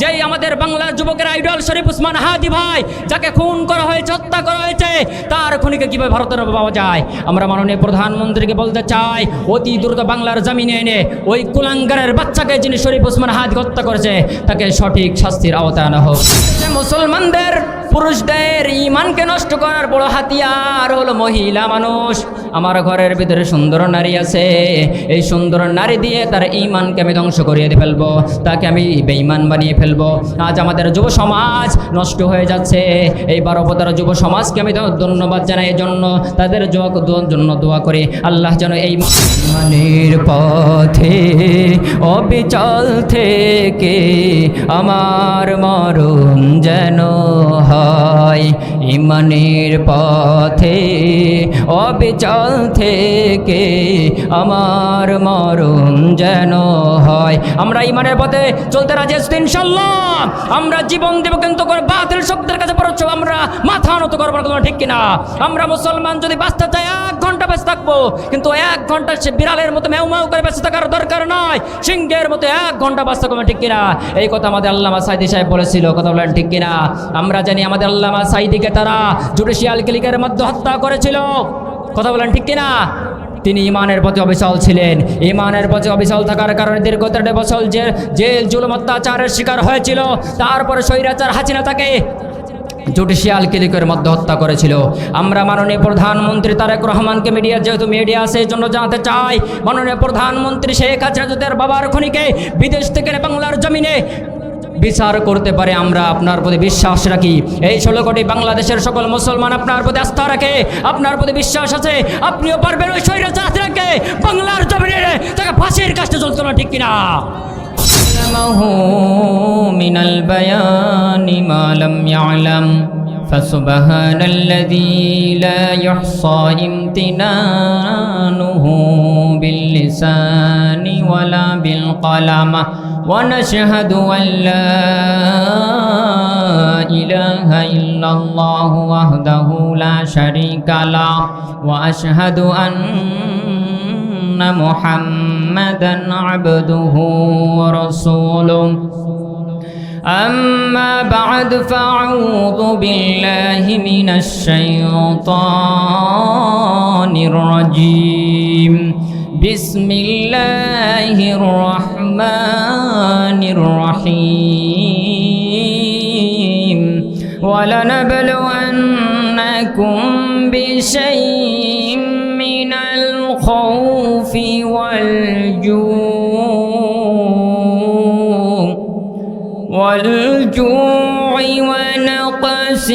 যেই আমাদের বাংলার যুবকের আইডল শরীফ উসমান হাদি ভাই, যাকে খুন করা হয়েছে, হত্যা করা হয়েছে, তার খুনিকে কীভাবে ভারতের পাওয়া যায়? আমরা মাননীয় প্রধানমন্ত্রীকে বলতে চাই, অতি দ্রুত বাংলার জমিনে এনে ওই কুলাঙ্গারের বাচ্চাকে যিনি শরীফ উসমান হাদি হত্যা করেছে তাকে সঠিক শাস্তির আওতায় আনা হোক। মুসলমানদের, পুরুষদের ঈমানকে নষ্ট করার বড় হাতিয়ার হলো মহিলা মানুষ। আমার ঘরের ভিতরে সুন্দর নারী আছে, এই সুন্দর নারী দিয়ে তার ঈমানকে আমি ধ্বংস করিয়ে ফেলবো, তাকে আমি বেঈমান বানিয়ে ফেলবো। আজ আমাদের যুব সমাজ নষ্ট হয়ে যাচ্ছে। এই 12 যুব সমাজকে আমি ধন্যবাদ জানাই, এই জন্য তাদের জন্য দোয়া করি আল্লাহ যেন এই ঈমানের পথে অবিচল থেকে আমার মরণ যেন হয়, ঈমানের পথে অবিচল থেকে আমার মরণ যেন হয়। আমরা ঈমানের পথে চলতে রাজি আছি ইনশাআল্লাহ। আমরা জীবন দেব, কিন্তু করে বাতিল শক্তির কাছে পড়ছ আমরা মাথা নত করবো না, ঠিক কিনা? আমরা মুসলমান যদি বাঁচতে চাই 1 ঘন্টা বেঁচে থাকবো, কিন্তু 1 ঘন্টা সে বিড়ালের মতো ম্যাউ ম্যাউ করে বেঁচে থাকার দরকার নয়, সিংহের মতো 1 ঘন্টা বাঁচতে হবে, ঠিক কিনা? এই কথা আমাদের আল্লামা সাঈদী সাহেব বলেছিল, কথা বলেন ঠিক কিনা? আমরা জানি আমাদের আল্লামা সাঈদীকে তারা জুডিশিয়াল ক্লিকের মধ্যে হত্যা করেছিল, কথা বলেন ঠিক কিনা? তিনি ঈমানের পথে অবিচল ছিলেন। ঈমানের পথে অবিচল থাকার কারণে দীর্ঘ 13 বছর জেল জুলুম অত্যাচারের শিকার হয়েছিল। তারপরে স্বৈরাচার হাসিনা তাকে জুডিশিয়াল ক্লিকের মধ্যে হত্যা করেছিল। আমরা মাননীয় প্রধানমন্ত্রী তারেক রহমানকে, যেহেতু মিডিয়া আছে, এই জন্য জানাতে চাই, মাননীয় প্রধানমন্ত্রী শেখ হাসিনার বাবার খুনিকে বিদেশ থেকে বাংলার জমিনে বিচার করতে পারে, আমরা আপনার প্রতি বিশ্বাস রাখি। এই 16 কোটি বাংলাদেশের সকল মুসলমান আপনার প্রতি আস্থা রাখে, আপনার প্রতি বিশ্বাস আছে, আপনিও পারবেন ওই স্বৈরাচার হাসিনাকে বাংলার জমিনে তাকে ফাঁসির কাছে চলতে না, ঠিক কিনা? মিনাল বায়ানি মা লাম ইয়ালাম ফাসুবহানাল্লাযী লা ইহসা ইমতিনানুহু বিল লিসানি ওয়ালা বিল কলাম ونشهد أن لا إله إلا الله وحده لا شريك له وأشهد أن محمدا عبده ورسوله أما بعد فأعوذ بالله من الشيطان الرجيم بسم الله الرحمن الرحيم ولنبلونكم بشيء من الخوف والجوع ونقص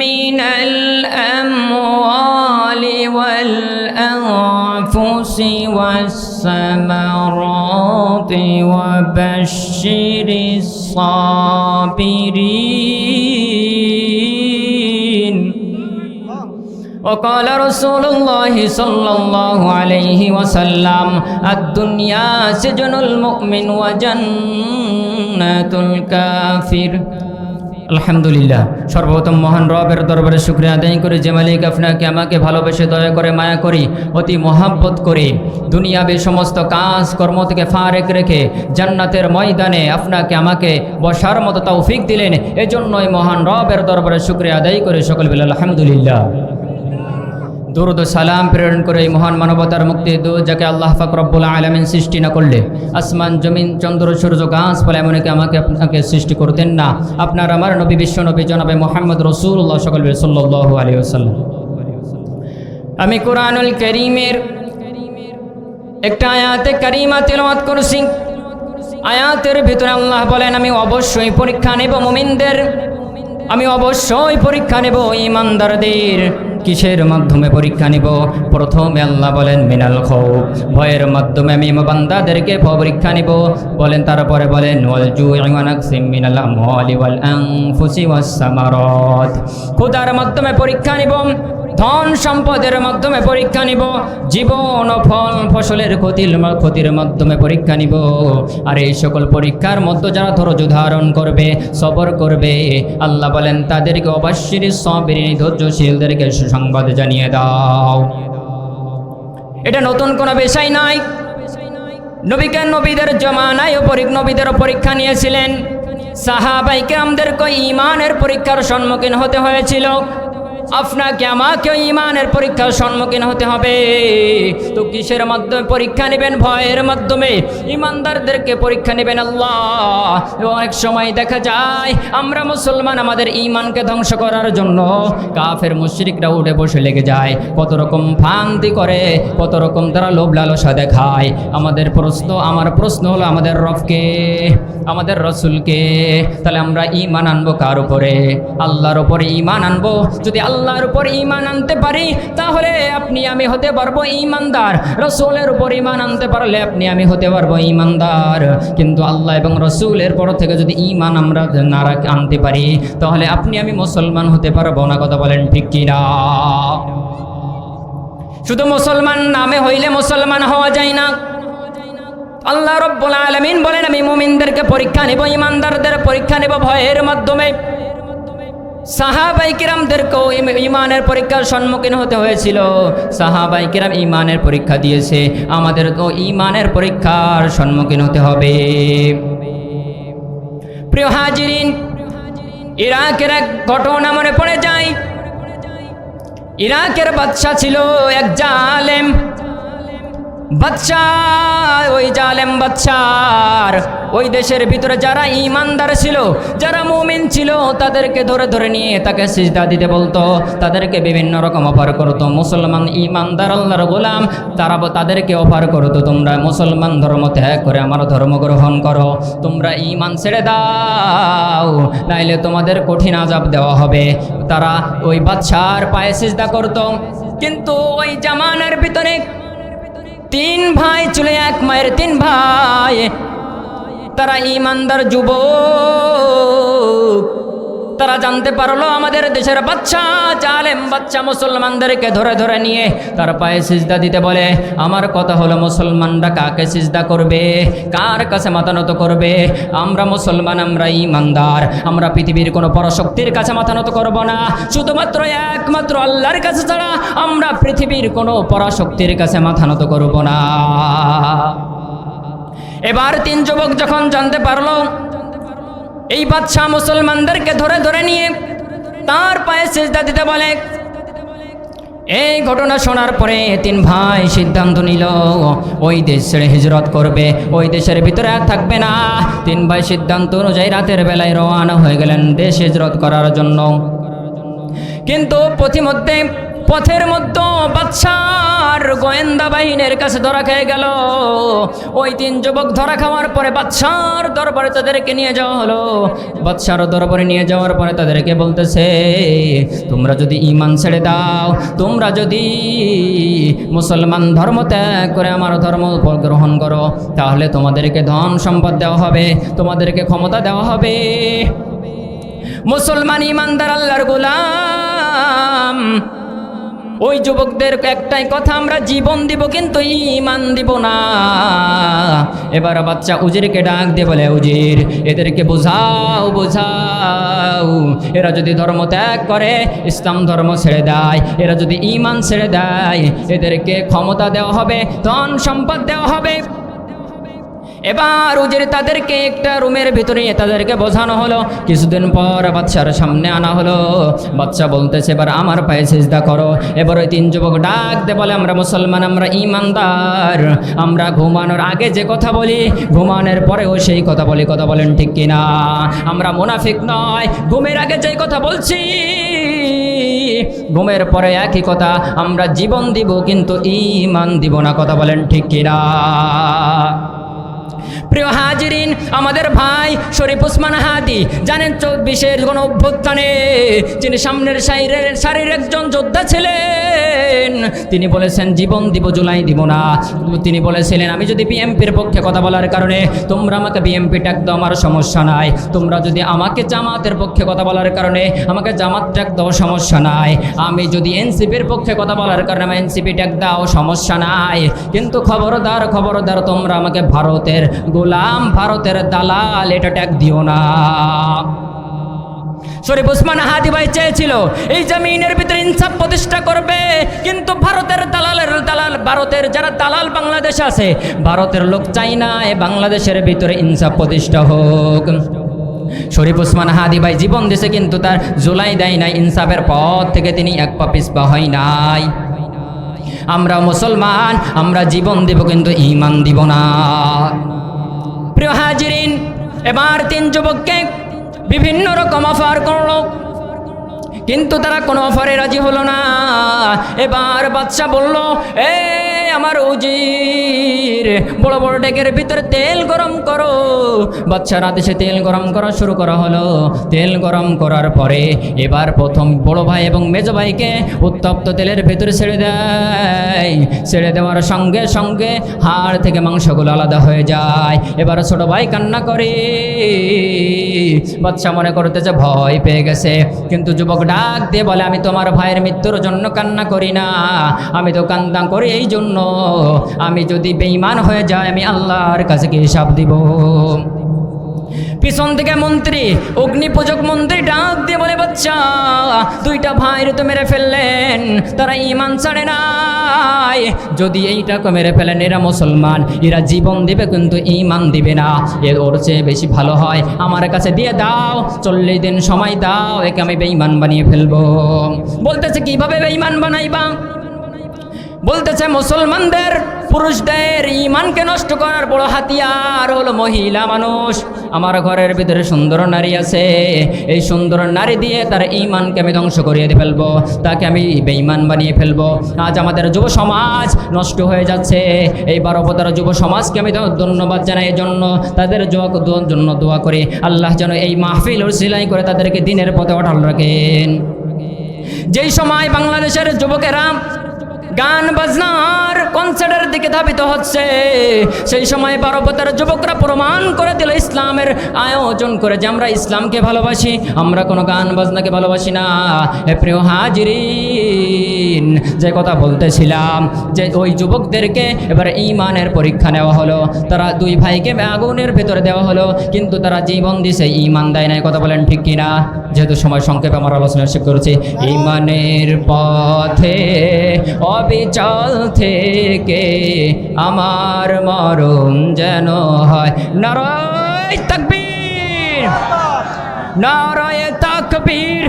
من الأموال والأنفس والثمرات وبشر الصابرين وقال رسول الله صلى الله عليه وسلم الدنيا سجن المؤمن وجنة الكافر। আলহামদুলিল্লাহ, সর্বপ্রথম মহান রবের দরবারে শুকরিয়া আদায় করে, যে মালিক আপনাকে আমাকে ভালোবেসে দয়া করে মায়া করি অতি মহাব্বত করে দুনিয়াবি সমস্ত কাজ কর্ম থেকে ফারেক রেখে জান্নাতের ময়দানে আপনাকে আমাকে বসার মতো তৌফিক দিলেন, এজন্যই মহান রবের দরবারে শুকরিয়া আদায় করে সকল বলে আলহামদুলিল্লাহ। দুরুদ সালাম প্রেরণ করে এই মহান মানবতার মুক্তি দূত, যাকে আল্লাহ পাক রব্বুল আলামিন সৃষ্টি না করলে আসমান জমিন চন্দ্র সূর্য গাছপালা এমনকি আমাকে আপনাকে সৃষ্টি করতেন না। আপনার আমার নবী বিশ্ব নবী জনাবে মুহাম্মদ রাসূলুল্লাহ সাল্লাল্লাহু আলাইহি ওয়াসাল্লাম। আমি কুরআনুল কারীমের একটা আয়াতে কারিমা তেলাওয়াত করছি। আয়াতের ভিতরে আল্লাহ বলেন, আমি অবশ্যই পরীক্ষা নেব মুমিনদের, আমি অবশ্যই পরীক্ষা নেব ঈমানদারদের। কিসের মাধ্যমে পরীক্ষা নিব? প্রথমে আল্লাহ বলেন মিনাল খাউফ, ভয়ের মাধ্যমে আমি বান্দাদেরকে পরীক্ষা নিব। বলেন তারপরে বলেন ওয়াল জুই ওয়া নাকসিম মিনাল আমওয়ালি ওয়াল আনফুসি ওয়াস সামারাত, ক্ষুধার মাধ্যমে পরীক্ষা নিব, ধন সম্পদের মাধ্যমে পরীক্ষা নিব, জীবন ও ফল ফসলের ক্ষতির মাধ্যমে পরীক্ষা নিব। আর এই সকল পরীক্ষার মধ্যে যারা ধৈর্য ধারণ করবে, সবর করবে, আল্লাহ বলেন তাদেরকে অবশ্যই সাবিরিন, ধৈর্যশীলদেরকে সুসংবাদ জানিয়ে দাও। এটা নতুন কোনো বিষয় নয়। নবীদের জমানায় নবীদেরও পরীক্ষা নিয়েছিলেন। সাহাবায়ে কেরামদেরকে ঈমানের পরীক্ষার সম্মুখীন হতে হয়েছিল। আপনাকে আমাকেও ঈমানের পরীক্ষার সম্মুখীন হতে হবে। তো কিসের মাধ্যমে পরীক্ষা নেবেন? ভয়ের মাধ্যমে। ঈমানদারদেরকে পরীক্ষা নেবেন আল্লাহ। অনেক সময় দেখা যায় আমরা মুসলমান আমাদের ঈমানকে ধ্বংস করার জন্য কাফের মুশরিকরা উঠে বসে লেগে যায়, কত রকম ফান্দি করে, কত রকম তারা লোভ লালসা দেখায়। আমার প্রশ্ন হলো, আমাদের রবকে, আমাদের রসুলকে, তাহলে আমরা ঈমান আনবো কার উপরে? আল্লাহর উপরে ঈমান আনবো। যদি আল্লাহর উপর ঈমান আনতে পারি তাহলে আপনি আমি হতে পারবো ঈমানদার। রসুলের উপর ঈমান আনতে পারলে আপনি আমি হতে পারবো ঈমানদার। কিন্তু আল্লাহ এবং রসুলের পর থেকে যদি ঈমান আমরা না আনতে পারি তাহলে আপনি আমি মুসলমান হতে পারবো না। কথা বলেন ঠিক কিনা? শুধু মুসলমান নামে হইলে মুসলমান হওয়া যায় না। আল্লাহ রাব্বুল আলামিন বলেন, আমি মুমিনদেরকে পরীক্ষা নেব, ঈমানদারদের পরীক্ষা নেব ভয়ের মাধ্যমে। সাহাবায়ে কিরামদেরকেও ঈমানের পরীক্ষার সম্মুখীন হতে হয়েছিল। সাহাবায়ে কিরাম ঈমানের পরীক্ষা দিয়েছে, আমাদেরকেও ঈমানের পরীক্ষার সম্মুখীন হতে হবে। প্রিয় হাজিরিন, ইরাকের এক ঘটনা মনে পড়ে যায়। ইরাকের বাদশা ছিল এক জালেম বাদশা। ওই জালেম বাদশার ওই দেশের ভিতরে যারা ঈমানদার ছিল, যারা মুমিন ছিল, তাদেরকে ধরে ধরে নিয়ে তাকে সিজদা দিতে বলতো, তাদেরকে বিভিন্ন রকম অফার করতো। মুসলমান ঈমানদার আল্লাহর গোলাম, তাদেরকে অফার করতো, তোমরা মুসলমান ধর্ম ত্যাগ করে আমার ধর্ম গ্রহণ করো, তোমরা ঈমান ছেড়ে দাও, নাইলে তোমাদের কঠিন আযাব দেওয়া হবে। তারা ওই বাদশার পায়ে সিজদা করতো। কিন্তু ওই জামানার ভিতরে তিন ভাই ছিল, এক মায়ের তিন ভাই, তারা ঈমানদার যুবক। তারা জানতে পারলো আমাদের দেশের বাচ্চা, জালেম বাচ্চা মুসলমানদেরকে ধরে ধরে নিয়ে তার পায়ে সিজদা দিতে বলে। আমার কথা হলো, মুসলমানরা কাকে সিজদা করবে? কার কাছে মাথা নত করবে? আমরা মুসলমান, আমরা ঈমানদার, আমরা পৃথিবীর কোনো পরাশক্তির কাছে মাথা নত করব না, শুধুমাত্র একমাত্র আল্লাহর কাছে ছাড়া আমরা পৃথিবীর কোনো পরাশক্তির কাছে মাথা নত করব না। এবার তিন যুবক যখন জানতে পারলো এই বাদশা মুসলমানদেরকে ধরে ধরে নিয়ে তার পায়ে সিজদা দিতে বলে, এই ঘটনা শোনার পরে তিন ভাই সিদ্ধান্ত নিল ওই দেশ ছেড়ে হিজরত করবে, ওই দেশের ভিতরে আর থাকবে না। তিন ভাই সিদ্ধান্ত অনুযায়ী রাতের বেলায় রওনা হয়ে গেলেন দেশ হিজরত করার জন্য। কিন্তু পথের মধ্যে বাদশার গোয়েন্দা বাহিনীর কাছে ধরা খেয়ে গেল। ওই তিন যুবক ধরা খাওয়ার পরে বাদশার দরবারে তাদেরকে নিয়ে যাওয়া হলো। বাদশার দরবারে নিয়ে যাওয়ার পরে তাদেরকে বলতেছে, তোমরা যদি ঈমান ছেড়ে দাও, তোমরা যদি মুসলমান ধর্ম ত্যাগ করে আমার ধর্ম গ্রহণ করো, তাহলে তোমাদেরকে ধন সম্পদ দেওয়া হবে, তোমাদেরকে ক্ষমতা দেওয়া হবে। মুসলমান ঈমানদার আল্লাহর গোলাম ওই যুবকদের একটাই কথা, আমরা জীবন দিব কিন্তু ঈমান দিব না। এবার বাচ্চা উজিরকে ডাক দিয়ে বলে, উজির, এদেরকে বোঝাও, এরা যদি ধর্ম ত্যাগ করে, ইসলাম ধর্ম ছেড়ে দেয়, এরা যদি ঈমান ছেড়ে দেয়, এদেরকে ক্ষমতা দেওয়া হবে, ধন সম্পদ দেওয়া হবে। এবার উজির তাদেরকে একটা রুমের ভিতরে তাদেরকে বোঝানো হলো। কিছুদিন পর বাদশার সামনে আনা হলো। বাদশা বলতেছে, এবার আমার পায়ে সিজদা করো। এবার ওই তিন যুবক ডাক দে বলে, আমরা মুসলমান, আমরা ঈমানদার, আমরা ঘুমানোর আগে যে কথা বলি ঘুমানোর পরেও সেই কথা বলি। কথা বলেন ঠিক কিনা? আমরা মুনাফিক নয়, ঘুমের আগে যেই কথা বলছি ঘুমের পরে একই কথা, আমরা জীবন দিব কিন্তু ঈমান দিব না। কথা বলেন ঠিক কিনা? প্রিয় হাজিরিন, আমাদের ভাই শরীফ উসমান হাদি জানেন 24-এর গণ অভ্যুত্থানে যিনি সামনের সারির একজন যোদ্ধা ছিলেন, তিনি বলেছেন জীবন দিব, জুলাই দিব না। তিনি বলেছিলেন, আমি যদি বিএমপির পক্ষে কথা বলার কারণে তোমরা আমাকে বিএমপি ট্যাগ দাও, আমার সমস্যা নাই। তোমরা যদি আমাকে জামাতের পক্ষে কথা বলার কারণে আমাকে জামাত ট্যাগ দাও, সমস্যা নাই। আমি যদি এনসিপির পক্ষে কথা বলার কারণে আমি এনসিপি ট্যাগ দাও, সমস্যা নাই। কিন্তু খবরদার তোমরা আমাকে ভারতের গোলাম, ভারতের দালাল এটা ট্যাগ দিও না। শরীফ উসমান হাদি ভাই চেয়েছিল এই জমিনের ভিতরে ইনসাফ প্রতিষ্ঠা করবে, কিন্তু ভারতের দালাল, ভারতের যারা দালাল বাংলাদেশ আছে, ভারতের লোক চাই না এই বাংলাদেশের ভিতরে ইনসাফ প্রতিষ্ঠা হোক। শরীফ ওসমান হাদি ভাই জীবন দিয়েছে, কিন্তু তার জুলাই দেয় নাই, ইনসাফের পথ থেকে তিনি এক পা পিছপা হয় নাই। আমরা মুসলমান, আমরা জীবন দেব কিন্তু ঈমান দিব না। প্রিয় হাজিরিন, এবার 3 যুবককে বিভিন্ন রকম অফার করলো, কিন্তু তারা কোনো অফারে রাজি হলো না। এবার বাদশা বলল, এ আমার উজির, বড় বড় ডেকের ভিতরে তেল গরম করো। বাদশার আদেশে তেল গরম করা শুরু করা হলো। তেল গরম করার পরে এবার প্রথম বড় ভাই এবং মেজ ভাইকে উত্তপ্ত তেলের ভেতরে ছেড়ে দেয়। ছেড়ে দেওয়ার সঙ্গে সঙ্গে হাড় থেকে মাংসগুলো আলাদা হয়ে যায়। এবার ছোট ভাই কান্না করে। বাদশা মনে করতেছে ভয় পেয়ে গেছে, কিন্তু যুবক ডাক দিয়ে বলে, আমি তোমার ভাইয়ের মৃত্যুর জন্য কান্না করি না, আমি তো কান্না করি এই জন্য, আমি যদি বেঈমান হয়ে যায় আমি আল্লাহর কাছে কি হিসাব দিব। পিছন থেকে মন্ত্রী, অগ্নি পূজক মন্ত্রী ডাক দিয়ে বলে, বাচ্চা 2টা ভাইয়ের তো মেরে ফেললেন, তারা ঈমান ছাড়ে নাই, যদি এইটাকে মেরে ফেলেন এরা মুসলমান, এরা জীবন দিবে কিন্তু ঈমান দিবে না, এর ওর চেয়ে বেশি ভালো হয় আমার কাছে দিয়ে দাও, 40 দিন সময় দাও, একে আমি বেঈমান বানিয়ে ফেলবো। বলতেছে কিভাবে বেঈমান বানাইবা? বলতেছে মুসলমানদের, পুরুষদের ঈমানকে নষ্ট করার বড় হাতিয়ার হলো মহিলা মানুষ। আমার ঘরের ভিতরে সুন্দর নারী আছে, এই সুন্দর নারী দিয়ে তার ঈমানকে আমি ধ্বংস করিয়ে ফেলবো, তাকে আমি বেঈমান বানিয়ে ফেলবো। আজ আমাদের যুব সমাজ নষ্ট হয়ে যাচ্ছে, এই 12 যুব সমাজকে আমি ধন্যবাদ জানাই, এই জন্য তাদের জন্য দোয়া করি, আল্লাহ যেন এই মাহফিল সিলাই করে তাদেরকে দিনের পথে অটল রাখেন। যেই সময় বাংলাদেশের যুবকেরা গান বাজনার কনসার্টের দিকে ধাবিত হচ্ছে, সেই সময় 12 যুবকরা প্রমাণ করে দিল ইসলামের আয়োজন করে যে আমরা ইসলামকে ভালোবাসি, আমরা কোনো গান বাজনাকে ভালোবাসি না। হে প্রিয় হাজিরিন, যে কথা বলতেছিলাম যে ওই যুবকদেরকে এবার ঈমানের পরীক্ষা নেওয়া হলো, তারা 2 ভাইকে আগুনের ভেতরে দেওয়া হলো, কিন্তু তারা জীবন দিছে, ঈমান দেয় নাই। কথা বলেন ঠিক কিনা? যেহেতু সময় সংক্ষেপে আমার আলোচনা শেষ করেছি, ঈমানের পথে অবিচল থেকে আমার মরণ যেন হয়। নারায়ে তাকবীর, নারায়ে তাকবীর।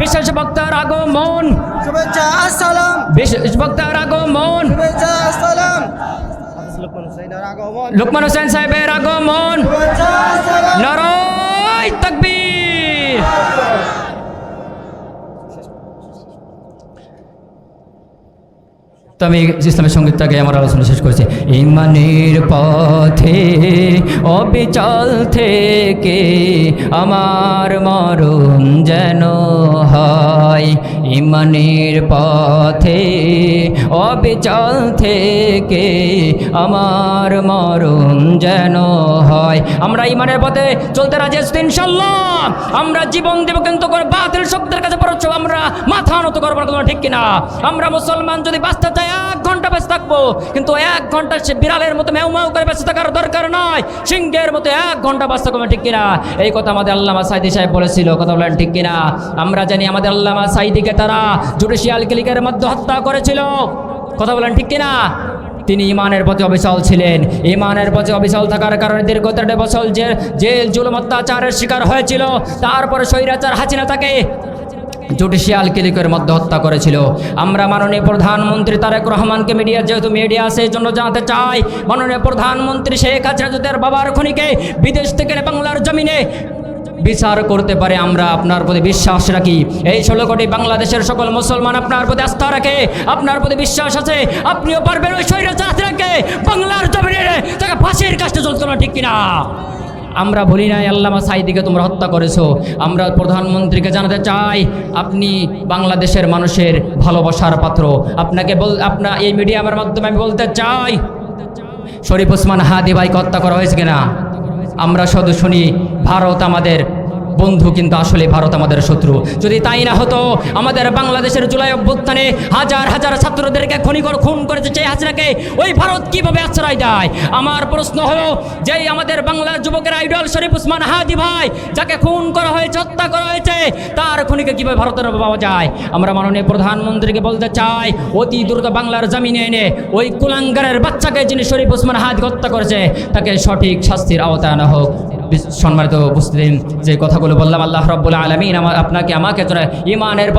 বিশেষ বক্তার আগমন, শুভেচ্ছা আসসালাম, বিশেষ বক্তার আগমন, শুভেচ্ছা আসসালাম, লোকমান হোসেন সাহেবের আগমন, শুভেচ্ছা আসসালাম, নারায়ে তাকবীর। তো আমি ইসলামের সঙ্গীতটাকে আমার আলোচনা শেষ করেছি। ঈমানের পথে অবিচল থেকে আমার মরণ যেন হয়, ঈমানের পথে অবিচল থেকে আমার মরণ যেন হয়। আমরা ঈমানের পথে চলতে রাজি আছি ইনশাআল্লাহ, আমরা জীবন দেব কিন্তু করে বাতিল শক্তির কাছে পড়ছ আমরা মাথা নত করবো না। ঠিক কিনা? আমরা মুসলমান যদি বাঁচতে চাই 1 ঘন্টা বেঁচে থাকবো, কিন্তু 1 ঘন্টা সে বিড়ালের মতো মেউ মেউ করে বেঁচে থাকার দরকার নয়, সিংহের মতো 1 ঘন্টা বাঁচতে হবে। ঠিক কিনা? এই কথা আমাদের আল্লামা সাঈদী সাহেব বলেছিল। কথা বলেন ঠিক কিনা? আমরা জানি আমাদের আল্লামা সাঈদীকে তারা জুডিশিয়াল ক্লিকের মধ্যে হত্যা করেছিল। কথা বলেন ঠিক কিনা? তিনি ঈমানের পথে অবিচল ছিলেন। ঈমানের পথে অবিচল থাকার কারণে দীর্ঘ 13 বছর জেল জুলুম অত্যাচারের শিকার হয়েছিল। তারপরে স্বৈরাচার হাসিনা তাকে জুডিশিয়াল ক্লিকের মধ্যে হত্যা করেছিল। আমরা মাননীয় প্রধানমন্ত্রী তারেক রহমানকে যেহেতু মিডিয়া আছে এই জন্য জানাতে চাই, মাননীয় প্রধানমন্ত্রী শেখ হাসিনা যদি তার বাবার খনিকে বিদেশ থেকে বাংলার জমিনে বিচার করতে পারে, আমরা আপনার প্রতি বিশ্বাস রাখি। এই 16 কোটি বাংলাদেশের সকল মুসলমান আপনার প্রতি আস্থা রাখে, আপনার প্রতি বিশ্বাস আছে, আপনিও পারবেন ওই স্বৈরাচার হাসিনাকে বাংলার জমিনে তাকে ফাঁসির কাছে চলতে না। ঠিক কিনা? আমরা বলি নাই আল্লামা সাঈদীকে তোমরা হত্যা করেছো। আমরা প্রধানমন্ত্রীকে জানাতে চাই, আপনি বাংলাদেশের মানুষের ভালোবাসার পাত্র। আপনার এই মিডিয়ার মাধ্যমে আমি বলতে চাই, শরীফ ওসমান হাদি ভাইকে হত্যা করা হয়েছে কিনা? আমরা শুধু শুনি ভারত আমাদের বন্ধু, কিন্তু আসলে ভারত আমাদের শত্রু। যদি তাই না হতো, আমাদের বাংলাদেশের জুলাই অভ্যুত্থানে হাজার হাজার ছাত্রদেরকে খুন করেছে সেই হাসিনাকে ওই ভারত কিভাবে আশ্রয় দেয়? আমার প্রশ্ন হলো, যেই আমাদের বাংলার যুবকের আইডল শরীফ ওসমান হাদি ভাই, যাকে খুন করা হয়েছে, হত্যা করা হয়েছে, তার খুনিকে কিভাবে ভারতের পাওয়া যায়? আমরা মাননীয় প্রধানমন্ত্রীকে বলতে চাই, অতি দ্রুত বাংলার জমিনে এনে ওই কুলাঙ্গারের বাচ্চাকে যিনি শরীফ ওসমান হাদি হত্যা করেছে তাকে সঠিক শাস্তির আওতায় আনা হোক। সম্মানিত উপস্থিতি, যে কথাগুলো বললাম, আল্লাহ রাব্বুল আলামিন আপনাকে আমাকে ইমানের